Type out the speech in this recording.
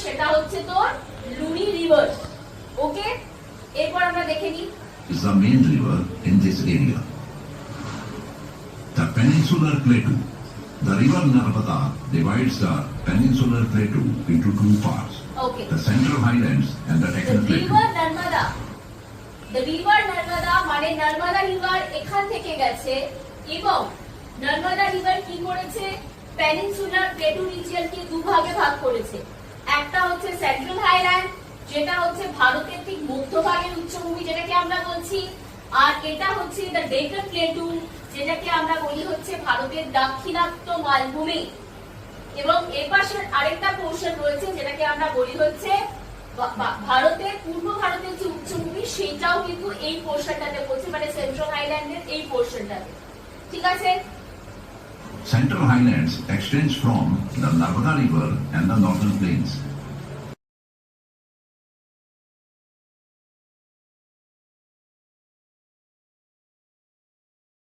সেটা হচ্ছে তোর লুনি রিভার। ওকে, এরপর আমরা দেখে নিই is the main river in this area. The peninsular plateau. The river Narmada divides the peninsular plateau into two parts. Okay, The Central Highlands and the the Deccan Plateau. river Narmada, the river Narmada মানে Narmada river এখান থেকে গেছে এবং Narmada river কি করেছে, peninsular Plato রিজিয়নকে দুভাগে ভাগ করেছে। একটা হচ্ছে সেন্ট্রাল হাইল্যান্ড, যেটা হচ্ছে ভারতের ঠিক মধ্যভাগের উচ্চভূমি যেটাকে আমরা বলছি, আর এটা হচ্ছে দ্য ডেকান প্লেটু যেটাকে আমরা বলি হচ্ছে ভারতের দাক্ষিণাত্য মালভূমি। এবং এর পাশের আরেকটা পোর্শন রয়েছে যেটাকে আমরা বলি হচ্ছে ভারতের পূর্ব ভারতের যে উচ্চভূমি, সেটাও কিন্তু এই পোর্শনটাতে পড়ছে, মানে সেন্ট্রাল হাইল্যান্ডের এই পোর্শনটাতে। ঠিক আছে, Central Highlands extends from the Narmada River and the northern plains.